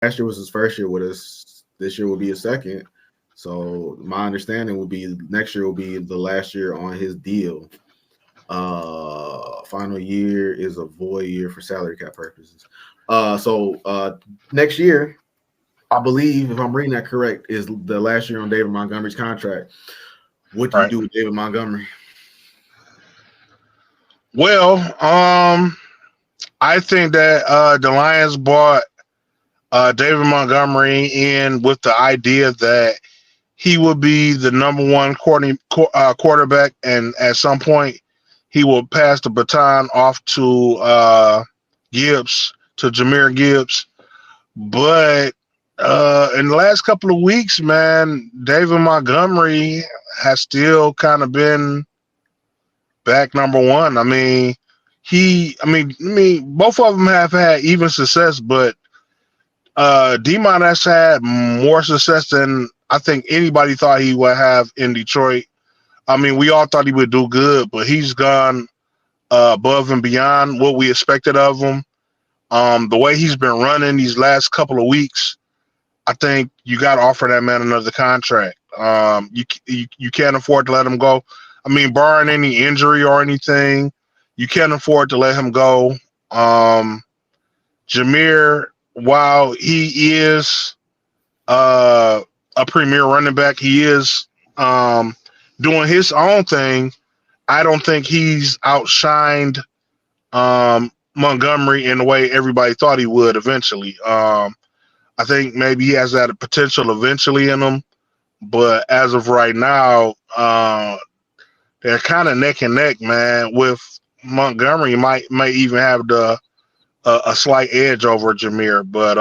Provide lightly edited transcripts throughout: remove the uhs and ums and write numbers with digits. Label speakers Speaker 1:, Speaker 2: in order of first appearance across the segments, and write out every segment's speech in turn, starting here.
Speaker 1: last year was his first year with us. This year will be his second. So my understanding will be next year will be the last year on his deal. Final year is a void year for salary cap purposes. So next year, I believe, if I'm reading that correct, is the last year on David Montgomery's contract. What do you
Speaker 2: Right.
Speaker 1: do with David Montgomery?
Speaker 2: Well, I think that the Lions bought David Montgomery in with the idea that he would be the number one quarterback, and at some point he will pass the baton off to Gibbs, to Jameer Gibbs. But in the last couple of weeks, man, David Montgomery has still kind of been back number one. Both of them have had even success, but Demon has had more success than I think anybody thought he would have in Detroit. I mean, we all thought he would do good, but he's gone above and beyond what we expected of him. The way he's been running these last couple of weeks, I think you got to offer that man another contract. You can't afford to let him go. I mean, barring any injury or anything, you can't afford to let him go. Jameer, while he is a premier running back, he is doing his own thing. I don't think he's outshined Montgomery in the way everybody thought he would eventually. I think maybe he has that potential eventually in him, but as of right now, they're kind of neck and neck, man. With Montgomery, might even have a slight edge over Jameer, but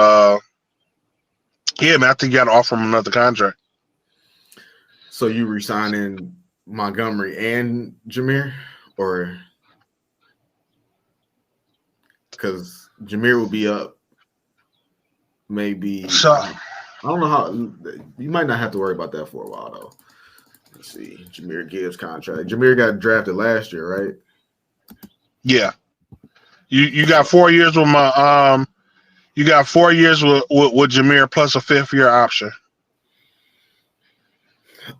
Speaker 2: yeah, man, I think you got to offer him another contract.
Speaker 1: So you resigning Montgomery and Jameer, or because Jameer will be up, maybe.
Speaker 2: So
Speaker 1: I don't know how. You might not have to worry about that for a while though. Let's see, Jameer Gibbs contract. Jameer got drafted last year, right?
Speaker 2: yeah, you got 4 years with my you got 4 years with Jameer plus a fifth year option.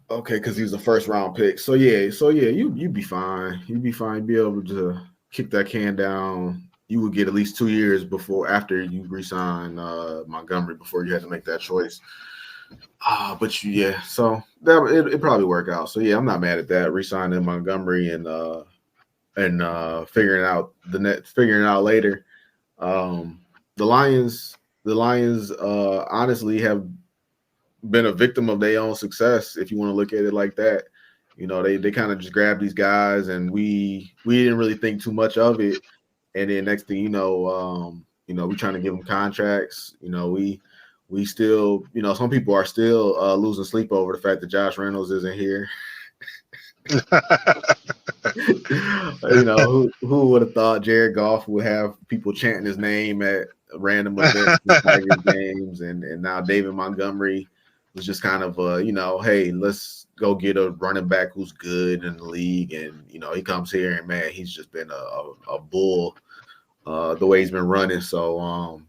Speaker 1: Okay, because he was a first round pick. So yeah, you'd be fine. You'd be fine. You'd be able to kick that can down. You would get at least 2 years before after you resign Montgomery before you had to make that choice. Yeah, so that it probably work out. So yeah, I'm not mad at that. Resigning Montgomery and figuring it out later. Um, the Lions honestly have been a victim of their own success, if you want to look at it like that. You know, they kind of just grabbed these guys, and we didn't really think too much of it. And then next thing we trying to give them contracts. We still, some people are still losing sleep over the fact that Josh Reynolds isn't here. Who would have thought Jared Goff would have people chanting his name at random events, Tigers games, and now David Montgomery was just kind of hey, let's go get a running back who's good in the league, and he comes here and man, he's just been a bull the way he's been running. So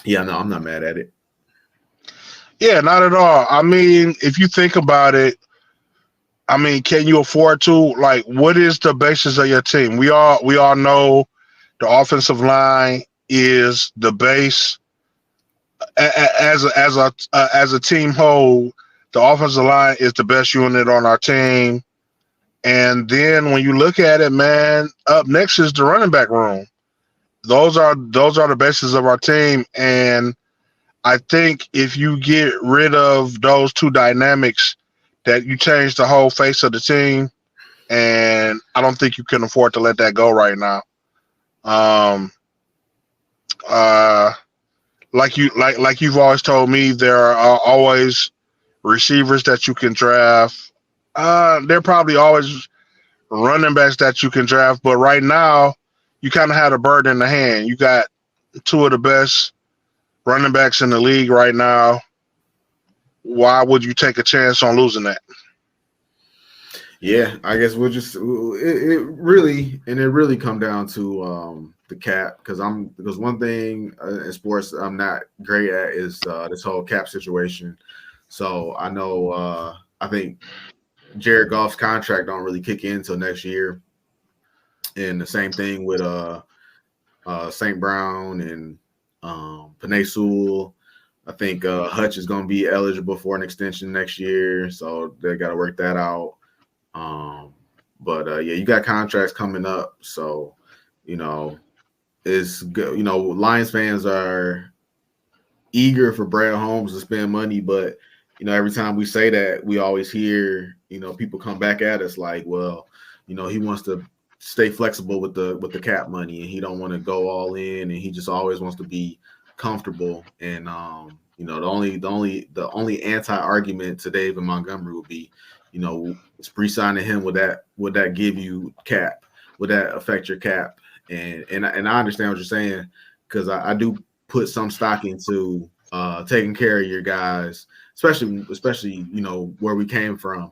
Speaker 1: yeah, no, I'm not mad at it.
Speaker 2: Yeah, not at all. I mean, if you think about it, I mean, can you afford to? Like, what is the basis of your team? We all know the offensive line is the base. As a team whole, the offensive line is the best unit on our team. And then when you look at it, man, up next is the running back room. Those are the bases of our team. And I think if you get rid of those two dynamics, that you change the whole face of the team. And I don't think you can afford to let that go right now. Um, uh, like you've always told me, there are always receivers that you can draft. There are probably always running backs that you can draft, but right now you kind of had a bird in the hand. You got two of the best running backs in the league right now. Why would you take a chance on losing that?
Speaker 1: Yeah, I guess we'll just it really come down to the cap because one thing in sports I'm not great at is this whole cap situation. So I know I think Jared Goff's contract don't really kick in until next year, and the same thing with St. Brown and Panay Sewell. I think Hutch is going to be eligible for an extension next year, so they got to work that out. Um, but yeah, you got contracts coming up, so you know it's good. You know, Lions fans are eager for Brad Holmes to spend money, but you know, every time we say that, we always hear people come back at us like, well, he wants to stay flexible with the cap money, and he don't want to go all in, and he just always wants to be comfortable. And the only anti argument to David Montgomery would be, re-signing him. Would that give you cap? Would that affect your cap? And I understand what you're saying, because I do put some stock into taking care of your guys, especially where we came from.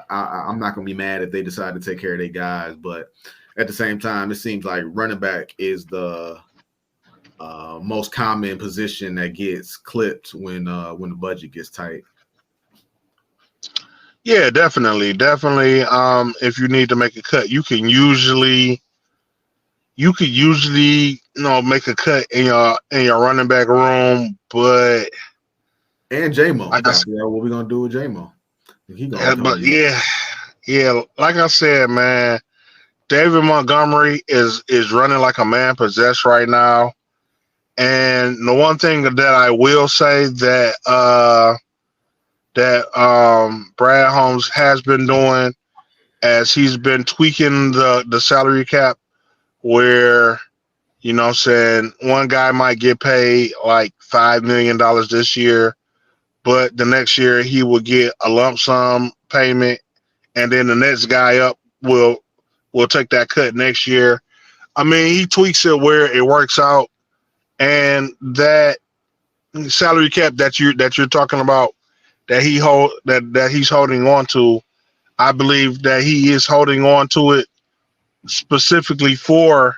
Speaker 1: I'm not gonna be mad if they decide to take care of their guys, but at the same time, it seems like running back is the most common position that gets clipped when the budget gets tight.
Speaker 2: Yeah, definitely. If you need to make a cut, you could usually make a cut in your running back room, but
Speaker 1: And JMO, we
Speaker 2: like I
Speaker 1: got to
Speaker 2: said,
Speaker 1: figure out what we're gonna do with JMO. He gonna
Speaker 2: but
Speaker 1: come.
Speaker 2: yeah, like I said, man, David Montgomery is running like a man possessed right now. And the one thing that I will say that Brad Holmes has been doing, as he's been tweaking the salary cap, where saying one guy might get paid like $5 million this year, but the next year he will get a lump sum payment, and then the next guy up will take that cut next year. I mean, he tweaks it where it works out, and that salary cap that you're talking about, that he's holding on to, I believe that he is holding on to it specifically for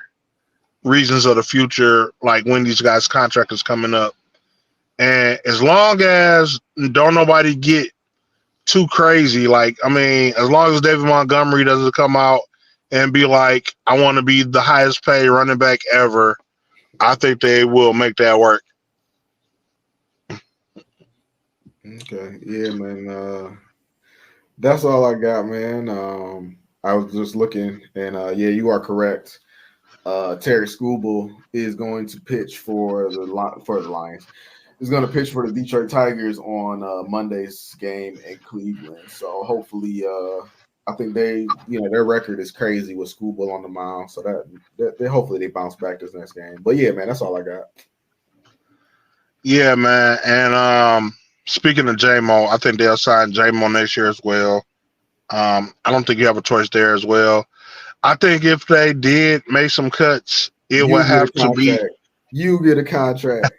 Speaker 2: reasons of the future, like when these guys' contract is coming up. And as long as don't nobody get too crazy, like, I mean, as long as David Montgomery doesn't come out and be like, I want to be the highest paid running back ever, I think they will make that work.
Speaker 1: Okay, yeah, man. That's all I got, man. I was just looking, and yeah, you are correct. Terry Skubal is going to pitch for the Lions. He's going to pitch for the Detroit Tigers on Monday's game in Cleveland. So hopefully, I think their record is crazy with Skubal on the mound. So that they hopefully they bounce back this next game. But yeah, man, that's all I got.
Speaker 2: Yeah, man. And speaking of JMO, I think they'll sign JMO next year as well. I don't think you have a choice there as well. I think if they did make some cuts, it
Speaker 1: You
Speaker 2: would
Speaker 1: get a
Speaker 2: have to be.
Speaker 1: contract. You get a contract.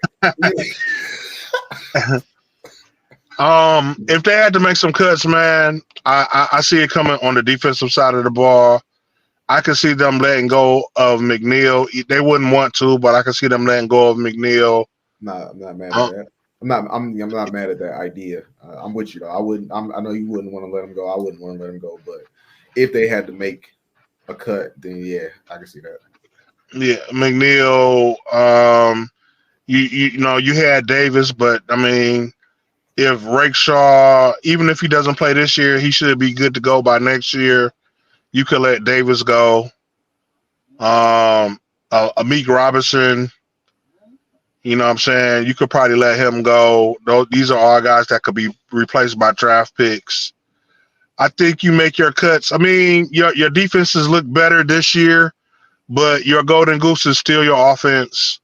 Speaker 2: If they had to make some cuts, man, I see it coming on the defensive side of the ball. I could see them letting go of McNeil. They wouldn't want to, but I could see them letting go of McNeil.
Speaker 1: Nah, I'm not mad at
Speaker 2: Uh,
Speaker 1: that. I'm not mad at that idea. I'm with you though. I wouldn't. I know you wouldn't want to let him go. I wouldn't want to let him go. But if they had to make a cut, then yeah, I can see that.
Speaker 2: yeah, McNeil. You had Davis, but I mean, if Rakeshaw, even if he doesn't play this year, he should be good to go by next year. You could let Davis go. Amik Robinson, you know what I'm saying? You could probably let him go. These are all guys that could be replaced by draft picks. I think you make your cuts. I mean, your defenses look better this year, but your golden goose is still your offense.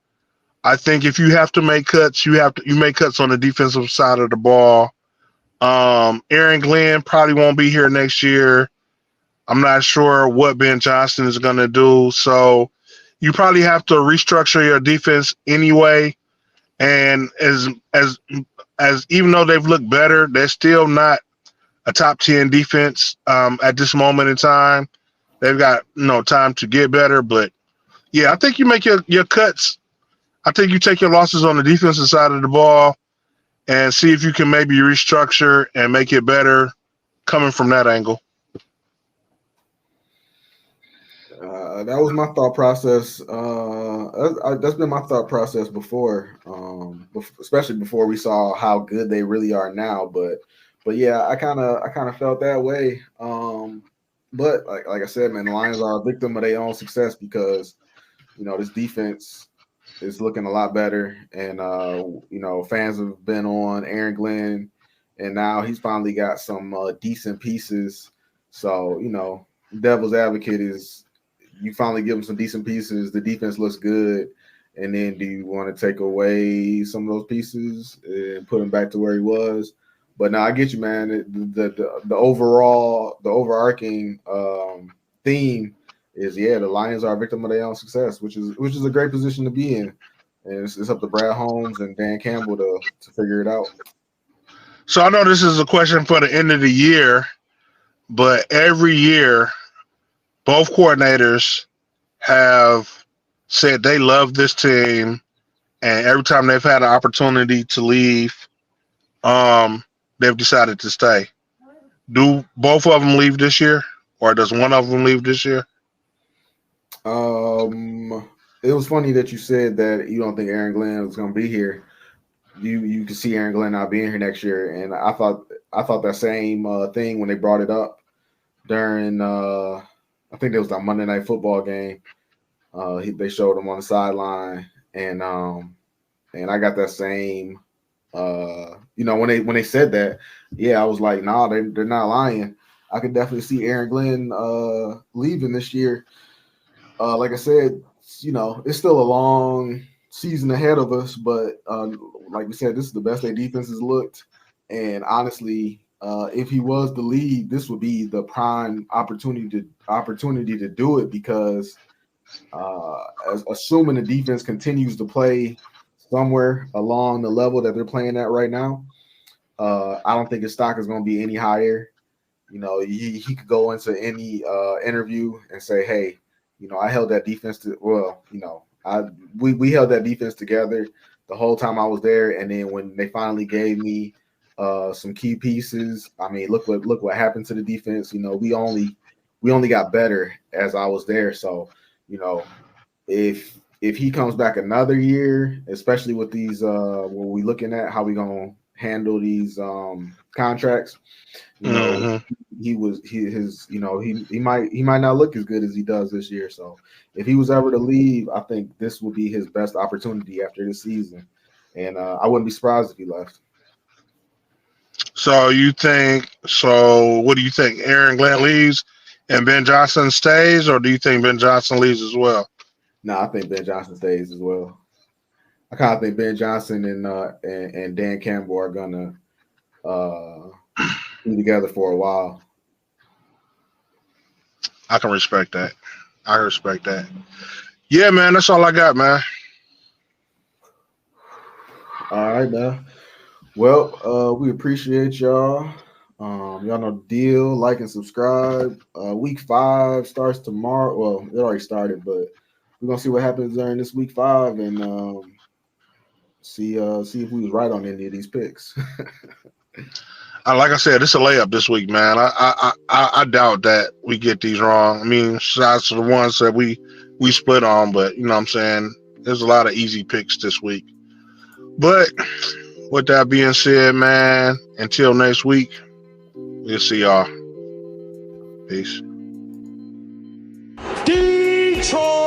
Speaker 2: I think if you have to make cuts, you make cuts on the defensive side of the ball. Aaron Glenn probably won't be here next year. I'm not sure what Ben Johnson is going to do. So you probably have to restructure your defense anyway. And as even though they've looked better, they're still not a top 10 defense at this moment in time. They've got time to get better, but yeah, I think you make your cuts. I think you take your losses on the defensive side of the ball and see if you can maybe restructure and make it better coming from that angle.
Speaker 1: That was my thought process. That's been my thought process before, especially before we saw how good they really are now. But yeah, I kind of felt that way. But like I said, man, the Lions are a victim of their own success because this defense is looking a lot better, and fans have been on Aaron Glenn, and now he's finally got some decent pieces. So devil's advocate is, you finally give them some decent pieces, the defense looks good, and then do you want to take away some of those pieces and put him back to where he was? But now I get you, man. The overarching theme is, the Lions are a victim of their own success, which is a great position to be in, and it's up to Brad Holmes and Dan Campbell to figure it out.
Speaker 2: So I know this is a question for the end of the year, but every year, both coordinators have said they love this team, and every time they've had an opportunity to leave, they've decided to stay. Do both of them leave this year, or does one of them leave this year?
Speaker 1: It was funny that you said that you don't think Aaron Glenn was going to be here. You can see Aaron Glenn not being here next year, and I thought that same thing when they brought it up during I think it was that Monday Night Football game. They showed him on the sideline, and I got that same. When they said that, yeah, I was like, nah, they're not lying. I could definitely see Aaron Glenn leaving this year. Like I said, it's still a long season ahead of us, but like we said, this is the best their defense has looked, and honestly, if he was the lead, this would be the prime opportunity to do it, because assuming the defense continues to play somewhere along the level that they're playing at right now, I don't think his stock is going to be any higher. He could go into any interview and say, hey, I held that defense we held that defense together the whole time I was there, and then when they finally gave me some key pieces, I mean, look what happened to the defense. We only got better as I was there. So, if he comes back another year, especially with these when we looking at how we gonna handle these contracts, he might not look as good as he does this year. So if he was ever to leave, I think this will be his best opportunity after this season, and I wouldn't be surprised if he left.
Speaker 2: So what do you think? Aaron Glenn leaves and Ben Johnson stays, or do you think Ben Johnson leaves as well?
Speaker 1: No, I think Ben Johnson stays as well. I kind of think Ben Johnson and Dan Campbell are gonna be together for a while.
Speaker 2: I can respect that. Yeah, man, that's all I got, man.
Speaker 1: All right, man. Well, we appreciate y'all. Y'all know the deal. Like and subscribe. Week 5 starts tomorrow. Well, it already started, but we're gonna see what happens during this week 5 and see if we was right on any of these picks.
Speaker 2: Like I said, it's a layup this week, man. I doubt that we get these wrong. I mean, shots to the ones that we split on, but you know what I'm saying? There's a lot of easy picks this week. But with that being said, man, until next week, we'll see y'all. Peace.
Speaker 3: Detroit!